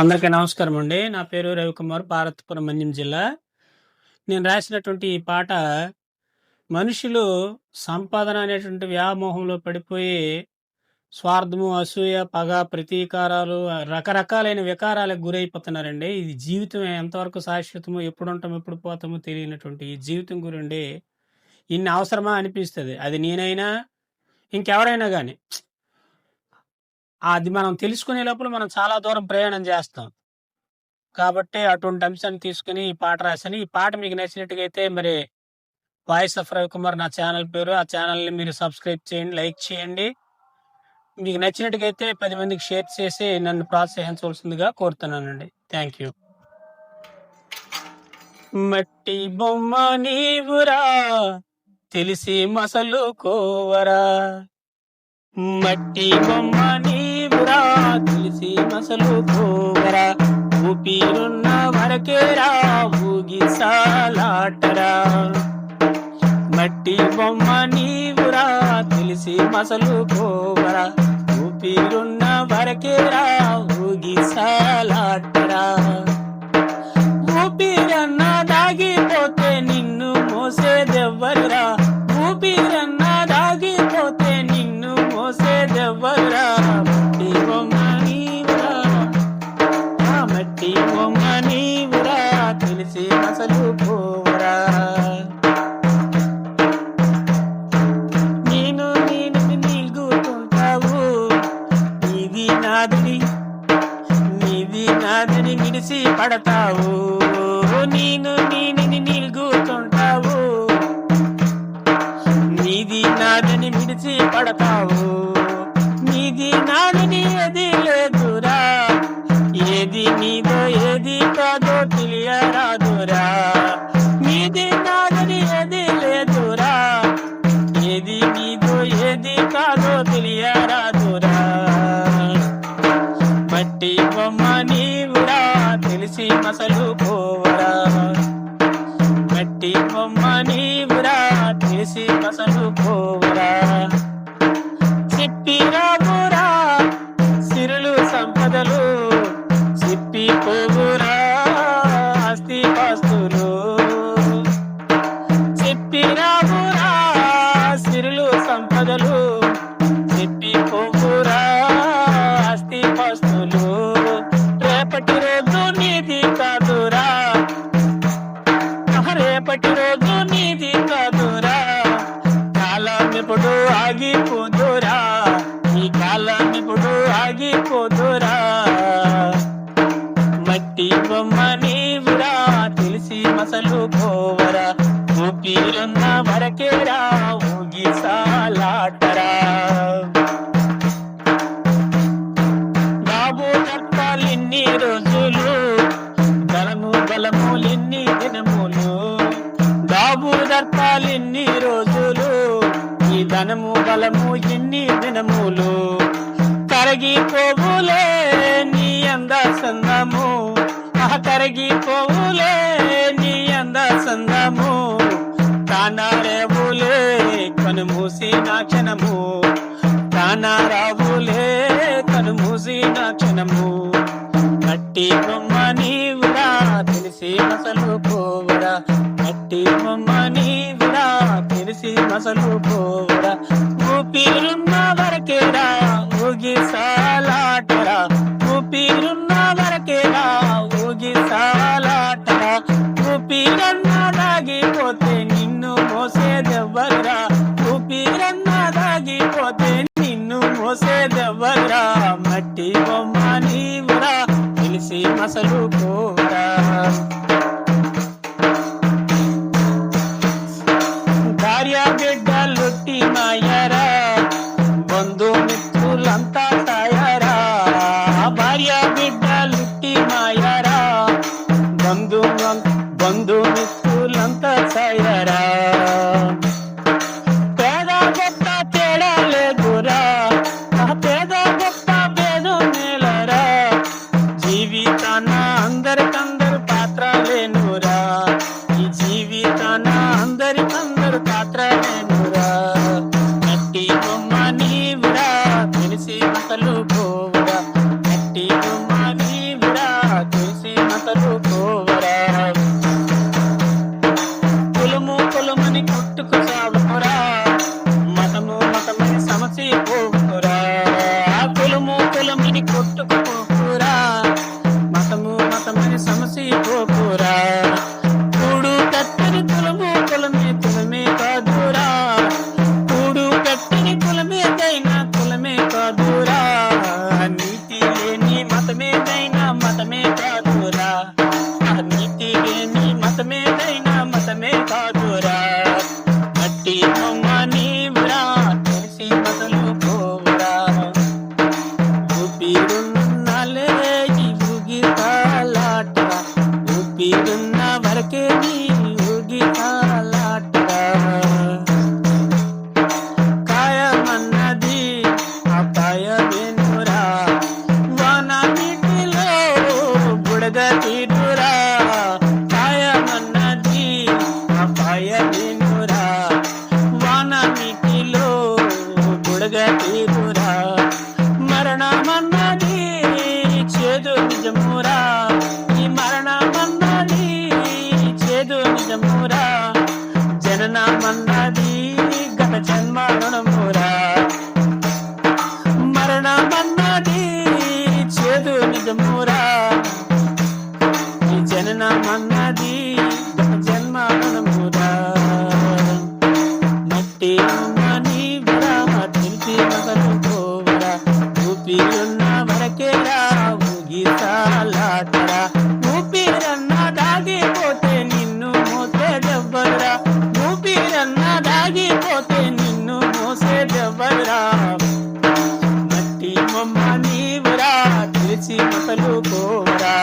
అందరికీ నమస్కారం అండి. నా పేరు రవికుమార్, పార్వతీపురం మన్యం జిల్లా. నేను రాసినటువంటి ఈ పాట, మనుషులు సంపాదన అనేటువంటి వ్యామోహంలో పడిపోయి స్వార్థము, అసూయ, పగ, ప్రతీకారాలు రకరకాలైన వికారాలకు గురైపోతున్నారండి. ఇది జీవితం ఎంతవరకు శాశ్వతమో, ఎప్పుడుంటామో, ఎప్పుడు పోతామో తెలియనటువంటి ఈ జీవితం గురండి ఇన్ని అవసరమా అనిపిస్తది. అది నేనైనా, ఇంకెవరైనా గాని. అది మనం తెలుసుకునే లోపల మనం చాలా దూరం ప్రయాణం చేస్తాం. కాబట్టి అటువంటి అంశాన్ని తీసుకొని ఈ పాట రాశాను. ఈ పాట మీకు నచ్చినట్టుగా అయితే మరి 'వాయిస్ ఆఫ్ రవికుమార్' నా ఛానల్ పేరు. ఆ ఛానల్‌ని మీరు సబ్స్క్రైబ్ చేయండి, లైక్ చేయండి. మీకు నచ్చినట్టుగా అయితే 10 మందికి షేర్ చేసి నన్ను ప్రోత్సహించవలసిందిగా కోరుతున్నానండి. Thank you. మట్టి బొమ్మ నీవురా, తెలిసి మసలుకోవరా. మట్టి బొమ్మ నీవురా, తెలిసి మసలుకోవరా. ఊపిరున్న వరకేరా, ఊగిసాలాటరా. మట్టి బొమ్మ నీవురా, తెలిసి మసలుకోవరా. ఊపిరున్న వరకేరా, ఊగిసాలాటరా. ఊపిరన్న దాగిపోతే నిన్ను మోసేదెవ్వరురా. ఊపిరన్న దాగిపోతే నిన్ను మోసేదెవ్వరురా. మట్టి బొమ్మ నీవురా, మట్టి బొమ్మ నీవురా, తెలిసి మసలుకోవరా. నేను నీలుగుతుంటావు, నీది నాదని విడిసి పడతావు. నేను నిలుగుతుంటావు, నీది నాదని విడిచి పడతావు. నీది నాదని ఏది లేదురా, ఏది నీదో ఏది కాదో తెలియరాదురా. నీది నాదని ఏది లేదురా, ఏది నీదో ఏది కాదో తెలియరాదురా. మట్టి బొమ్మ నీవురా, తెలిసి మసలుకోవరా. మట్టి బొమ్మ నీవురా, తెలిసి మసలుకోవరా. చెప్పిరావురా సిరులు సంపదలు, చెప్పిపోవురా ఆస్తి పాస్తులు. చెప్పిరావురా సిరులు సంపదలు, చెప్పిపోవురా ఆస్తి పాస్తులు. రేపటి రోజు నీది కాదురా, రేపటి రోజు నీది కాదురా. కాలం ఇప్పుడు ఆగిపోదురా, ఈ కాలం ఇప్పుడు ఆగిపోదురా. మట్టి బొమ్మ నీవురా, తెలిసి మసలుకోవరా. ఊపిరున్న వరకేరా, ఊగిసాలాటరా. బాబు దర్పాలెన్ని రోజులు, బలములెన్ని దినములు. బాబు దర్పాలెన్ని రోజులు, ఈ ధనము బలము ఎన్ని దినములు. కరగిపోవులే నీ అంద సందము, కరగిపోవులే నీ అంద సందము. కానారేవులే కనుమూసిన క్షణము, కానారావులే కనుమూసిన క్షణము. మట్టి బొమ్మ నీవురా, తెలిసి మసలుకోవరా. మట్టి బొమ్మ నీవురా, తెలిసి మసలుకోవరా. ఊపిరున్న వరకేరా, ఊగిసాలాటరా. ఊపిరున్న వరకేరా, ఊగిసాలాటరా. ఊపిరన్న దాగిపోతే నిన్ను మోసేదెవ్వరురా. ఊపిరన్న దాగిపోతే నిన్ను మోసేదెవ్వరురా. మట్టి బొమ్మ నీవురా, తెలిసి మసలుకోవరా. భార్య బిడ్డలొట్టి మాయరా, బంధుమిత్రులంతా సాయరా. భార్య బిడ్డలొట్టి మాయరా, బంధుమిత్రులంతా సాయరా. పేద గొప్ప తేడా లేదురా, పేద గొప్ప భేదం మేలరా. జీవితాన అందరికందరు పాత్ర లేనురా, ఈ జీవితాన అందరికందరు పాత్ర లేనురా. మట్టి బొమ్మ నీవురా, తెలిసి మసలుకోవరా. మట్టి బొమ్మ మతమేదైనా మతమే కాదురా, నీతి లేని మతమేదైనా మతమే కాదురా. మట్టి బొమ్మ నీవురా, తెలిసి మొదలు పోవురా. ఊపిరున్నాలే ఈ ఊగితాలాటరా, ఊపిరున్న వరకే నీ ఊగితాలాటరా. కాయమన్నది అపాయమేనురా, వాన నీటిలో బుడగ తీరురా. కాయమన్నది అపాయమేనురా, వాన నీటిలో బుడగ తీరురా. మరణమన్నది చేదు నిజమురా, ఈ మరణమన్నది చేదు నిజమురా. జననమన్నది గత జన్మ రుణమురా. మరణమన్నది చేదు నిజమురా, ఈ జననమన్నది గత జన్మ రుణమురా. మట్టి నీవురా, తెలిసి మొదలు పోవురా. ఊపిరున్న వరకేరా ఊగితాలాటరా, ఊపిరన్న దాగిపోతే నిన్ను మోసేదెవ్వరురా. ఊపిరన్న దాగిపోతే నిన్ను మోసేదెవ్వరురా. మట్టి బొమ్మ నీవురా, తెలిసి మొదలు పోవురా.